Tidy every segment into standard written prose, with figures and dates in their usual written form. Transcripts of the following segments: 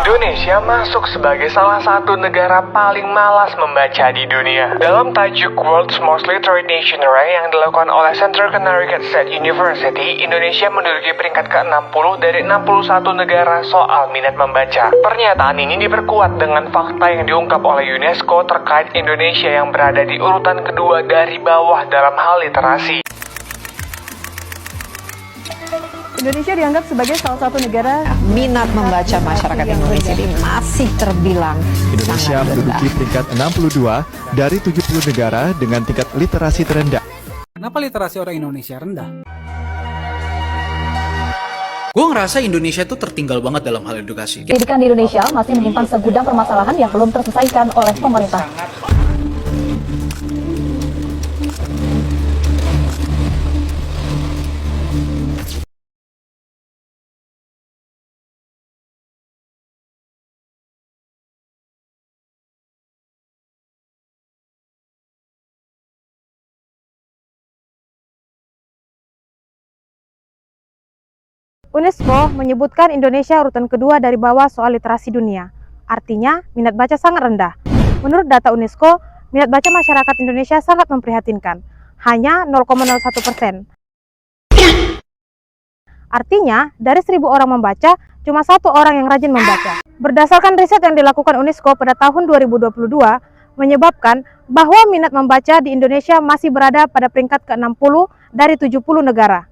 Indonesia masuk sebagai salah satu negara paling malas membaca di dunia. Dalam tajuk World's Most Literate Nation Rank yang dilakukan oleh Center Connecticut State University, Indonesia menduduki peringkat ke-60 dari 61 negara soal minat membaca. Pernyataan ini diperkuat dengan fakta yang diungkap oleh UNESCO terkait Indonesia yang berada di urutan kedua dari bawah dalam hal literasi. Indonesia dianggap sebagai salah satu negara minat membaca masyarakat Indonesia ini masih terbilang Indonesia sangat rendah. menduduki peringkat 62 dari 70 negara dengan tingkat literasi terendah. Kenapa literasi orang Indonesia rendah? Gue ngerasa Indonesia tuh tertinggal banget dalam hal edukasi. pendidikan di Indonesia masih menyimpan segudang permasalahan yang belum terselesaikan oleh pemerintah. UNESCO menyebutkan Indonesia urutan kedua dari bawah soal literasi dunia. Artinya, minat baca sangat rendah. Menurut data UNESCO, minat baca masyarakat Indonesia sangat memprihatinkan. Hanya 0,01%. Artinya, dari 1.000 orang membaca, cuma 1 orang yang rajin membaca. Berdasarkan riset yang dilakukan UNESCO pada tahun 2022, menyebabkan bahwa minat membaca di Indonesia masih berada pada peringkat ke-60 dari 70 negara.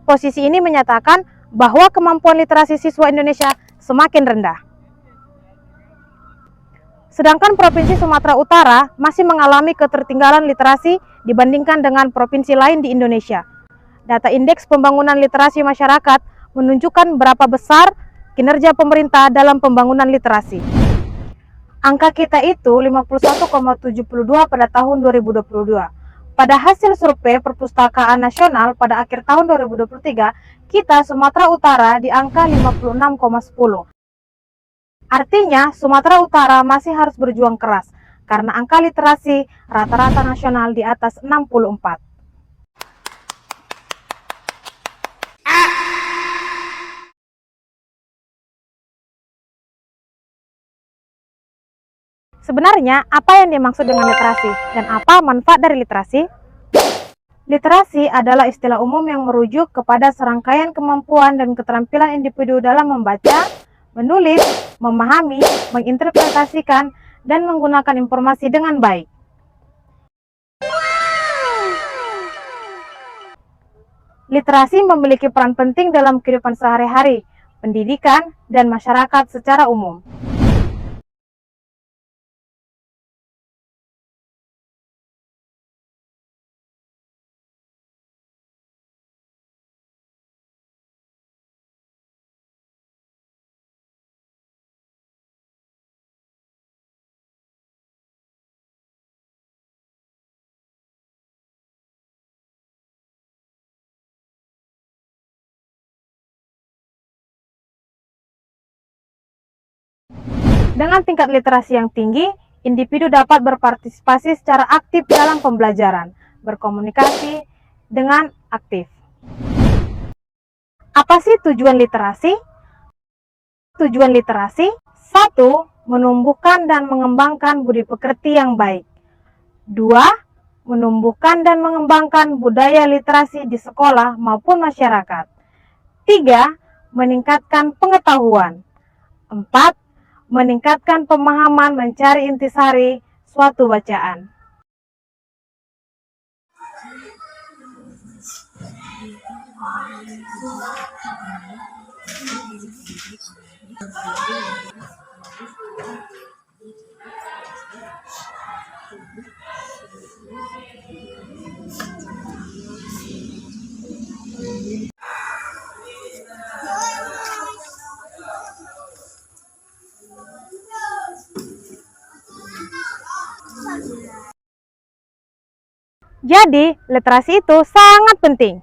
Posisi ini menyatakan bahwa kemampuan literasi siswa Indonesia semakin rendah. Sedangkan Provinsi Sumatera Utara masih mengalami ketertinggalan literasi dibandingkan dengan provinsi lain di Indonesia. Data Indeks Pembangunan Literasi Masyarakat menunjukkan berapa besar kinerja pemerintah dalam pembangunan literasi. Angka kita itu 51,72 pada tahun 2022. Pada hasil survei Perpustakaan Nasional pada akhir tahun 2023, kita Sumatera Utara di angka 56,10. Artinya, Sumatera Utara masih harus berjuang keras, karena angka literasi rata-rata nasional di atas 64. Sebenarnya, apa yang dimaksud dengan literasi dan apa manfaat dari literasi? Literasi adalah istilah umum yang merujuk kepada serangkaian kemampuan dan keterampilan individu dalam membaca, menulis, memahami, menginterpretasikan, dan menggunakan informasi dengan baik. Literasi memiliki peran penting dalam kehidupan sehari-hari, pendidikan, dan masyarakat secara umum. Dengan tingkat literasi yang tinggi, individu dapat berpartisipasi secara aktif dalam pembelajaran, berkomunikasi dengan aktif. Apa sih tujuan literasi? Tujuan literasi, 1. Menumbuhkan dan mengembangkan budi pekerti yang baik. 2. Menumbuhkan dan mengembangkan budaya literasi di sekolah maupun masyarakat. 3. Meningkatkan pengetahuan. 4. Meningkatkan pemahaman mencari intisari suatu bacaan. Jadi, literasi itu sangat penting.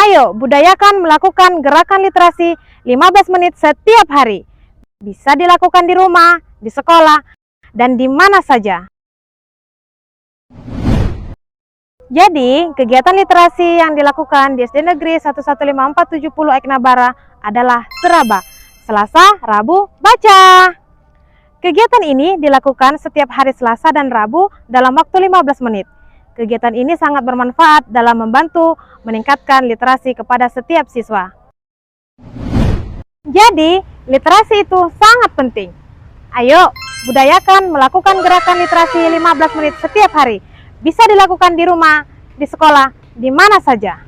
Ayo, budayakan melakukan gerakan literasi 15 menit setiap hari. Bisa dilakukan di rumah, di sekolah, dan di mana saja. Jadi, kegiatan literasi yang dilakukan di SD Negeri 11547 Eknabara adalah seraba, Selasa, Rabu, baca. Kegiatan ini dilakukan setiap hari Selasa dan Rabu dalam waktu 15 menit. Kegiatan ini sangat bermanfaat dalam membantu meningkatkan literasi kepada setiap siswa. Jadi, literasi itu sangat penting. Ayo, budayakan melakukan gerakan literasi 15 menit setiap hari. Bisa dilakukan di rumah, di sekolah, di mana saja.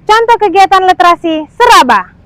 Contoh kegiatan literasi seraba.